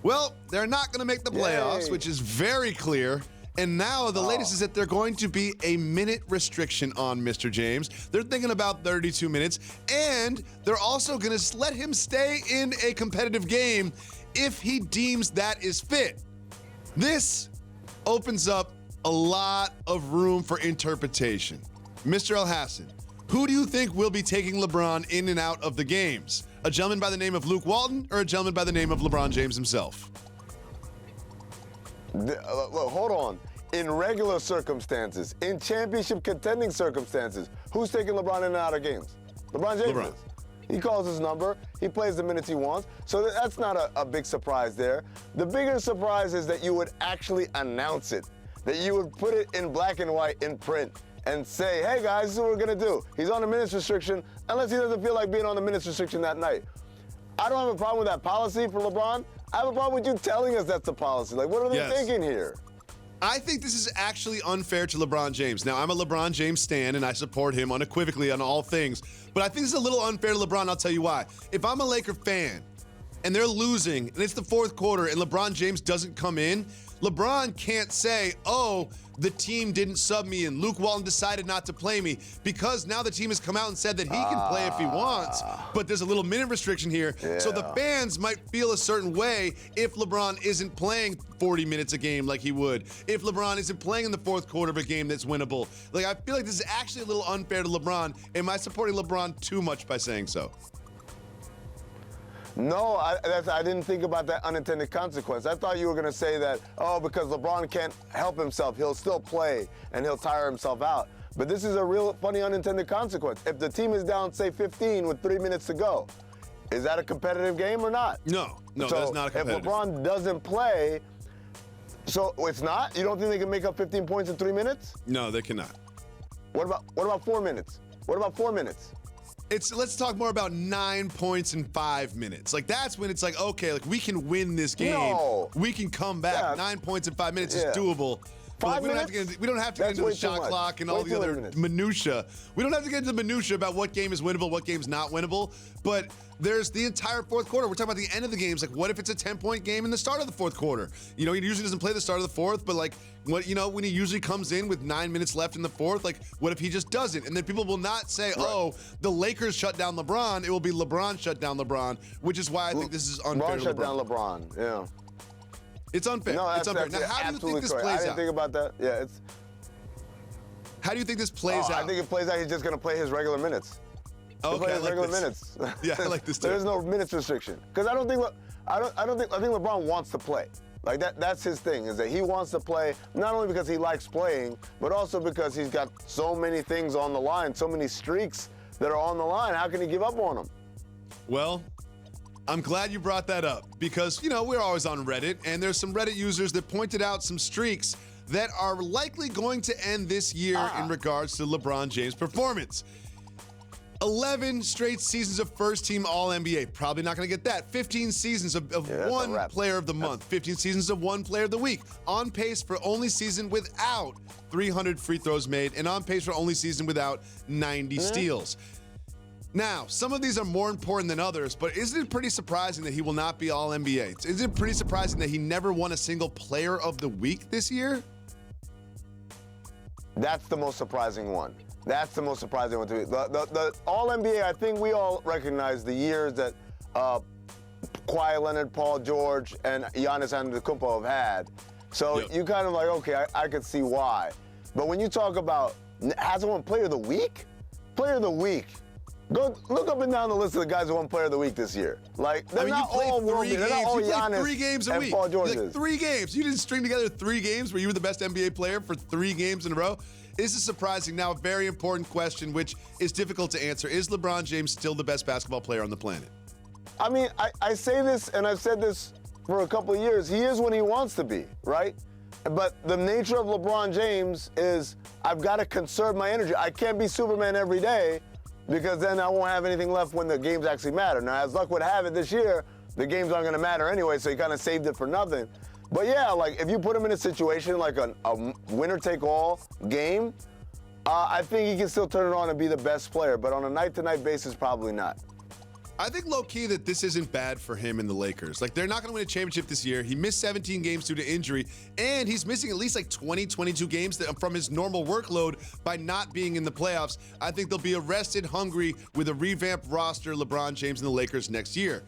Well, they're not going to make the playoffs, which is very clear. And now the latest is that they're going to be a minute restriction on Mr. James. They're thinking about 32 minutes, and they're also going to let him stay in a competitive game if he deems that is fit. This opens up a lot of room for interpretation. Mr. Elhassan, who do you think will be taking LeBron in and out of the games? A gentleman by the name of Luke Walton or a gentleman by the name of LeBron James himself? Look, hold on. In regular circumstances, in championship contending circumstances, who's taking LeBron in and out of games? LeBron James is. He calls his number. He plays the minutes he wants. So that's not a big surprise there. The bigger surprise is that you would actually announce it, that you would put it in black and white in print and say, hey, guys, this is what we're going to do. He's on a minutes restriction unless he doesn't feel like being on the minutes restriction that night. I don't have a problem with that policy for LeBron. I have a problem with you telling us that's the policy. Like, what are they thinking here? I think this is actually unfair to LeBron James. Now, I'm a LeBron James stan, and I support him unequivocally on all things. But I think this is a little unfair to LeBron. I'll tell you why. If I'm a Laker fan, and they're losing, and it's the fourth quarter, and LeBron James doesn't come in, LeBron can't say, oh, the team didn't sub me and Luke Walton decided not to play me, because now the team has come out and said that he can play if he wants, but there's a little minute restriction here. So the fans might feel a certain way if LeBron isn't playing 40 minutes a game like he would, if LeBron isn't playing in the fourth quarter of a game that's winnable. Like, I feel like this is actually a little unfair to LeBron. Am I supporting LeBron too much by saying so? No, I didn't think about that unintended consequence. I thought you were going to say that, oh, because LeBron can't help himself, he'll still play and he'll tire himself out. But this is a real funny unintended consequence. If the team is down, say, 15 with 3 minutes to go, is that a competitive game or not? No, so that's not a competitive. If LeBron doesn't play, so it's not? You don't think they can make up 15 points in 3 minutes? No, they cannot. What about 4 minutes? What about 4 minutes? Let's talk more about 9 points in 5 minutes. Like, that's when it's like, okay, like, we can win this game. No. We can come back. Yeah. 9 points in 5 minutes is doable. 5 minutes? We don't have to get into the shot clock and all the other minutia. We don't have to get into the minutia about what game is winnable, what game's not winnable. But there's the entire fourth quarter. We're talking about the end of the games. Like, what if it's a 10-point game in the start of the fourth quarter? You know, he usually doesn't play the start of the fourth, but like, when he usually comes in with 9 minutes left in the fourth, like, what if he just doesn't? And then people will not say, oh, the Lakers shut down LeBron. It will be LeBron shut down LeBron, which is why I think this is unfair to LeBron. Shut down LeBron, yeah. It's unfair. No, it's unfair. Now, how do you think this plays out? I didn't think about that. Yeah, How do you think this plays out? I think it plays out. He's just going to play his regular minutes. Okay, play his regular minutes. Yeah, I like this too. There's no minutes restriction because I think LeBron wants to play. Like that's his thing, is that he wants to play not only because he likes playing, but also because he's got so many things on the line, so many streaks that are on the line. How can he give up on them? Well, I'm glad you brought that up because, you know, we're always on Reddit, and there's some Reddit users that pointed out some streaks that are likely going to end this year in regards to LeBron James' performance. 11 straight seasons of first-team All-NBA. Probably not going to get that. 15 seasons of one player of the month. 15 seasons of one player of the week. On pace for only season without 300 free throws made, and on pace for only season without 90 steals. Now, some of these are more important than others, but isn't it pretty surprising that he will not be All-NBA? Isn't it pretty surprising that he never won a single Player of the Week this year? That's the most surprising one. That's the most surprising one to me. The All-NBA, I think we all recognize the years that Kawhi Leonard, Paul George, and Giannis Antetokounmpo have had. So you kind of like, okay, I could see why. But when you talk about, hasn't won Player of the Week? Player of the Week. Go look up and down the list of the guys who won Player of the Week this year. Like, they're not all world. They're not all Giannis 3 games a week. Paul George. Like 3 games. You didn't string together 3 games where you were the best NBA player for 3 games in a row. This is surprising. Now, a very important question, which is difficult to answer. Is LeBron James still the best basketball player on the planet? I mean, I say this, and I've said this for a couple of years. He is when he wants to be, right? But the nature of LeBron James is I've got to conserve my energy. I can't be Superman every day because then I won't have anything left when the games actually matter. Now, as luck would have it this year, the games aren't going to matter anyway, so he kind of saved it for nothing. But yeah, like if you put him in a situation like a winner-take-all game, I think he can still turn it on and be the best player. But on a night-to-night basis, probably not. I think low-key that this isn't bad for him and the Lakers. Like, they're not going to win a championship this year. He missed 17 games due to injury, and he's missing at least like 20, 22 games from his normal workload by not being in the playoffs. I think they'll be rested, hungry with a revamped roster, LeBron James and the Lakers next year.